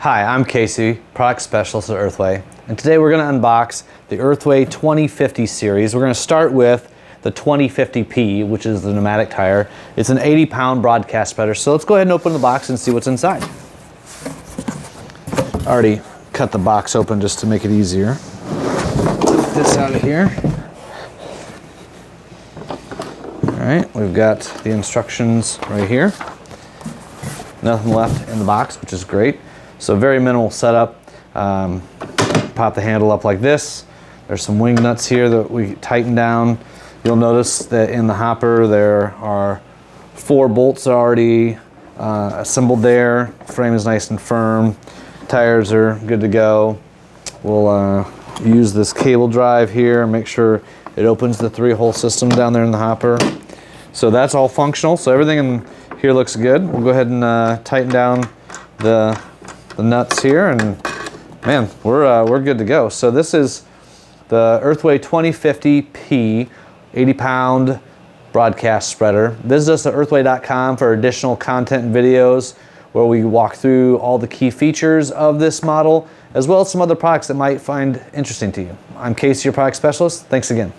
Hi, I'm Casey, product specialist at EarthWay, and today we're going to unbox the EarthWay 2050 series. We're going to start with the 2050P, which is the pneumatic tire. It's an 80-pound broadcast spreader, so let's go ahead and open the box and see what's inside. I already cut the box open just to make it easier. Take this out of here. All right, we've got the instructions right here. Nothing left in the box, which is great. So very minimal setup. Pop the handle up like this. There's some wing nuts here that we tighten down. You'll notice that in the hopper there are 4 bolts already assembled there. Frame is nice and firm. Tires are good to go. We'll use this cable drive here and make sure it opens the 3-hole system down there in the hopper. So that's all functional. So everything in here looks good. We'll go ahead and tighten down the nuts here, and man, we're good to go. So this is the EarthWay 2050P 80-pound broadcast spreader. Visit us at earthway.com for additional content and videos where we walk through all the key features of this model, as well as some other products that might find interesting to you. I'm Casey, your product specialist. Thanks again.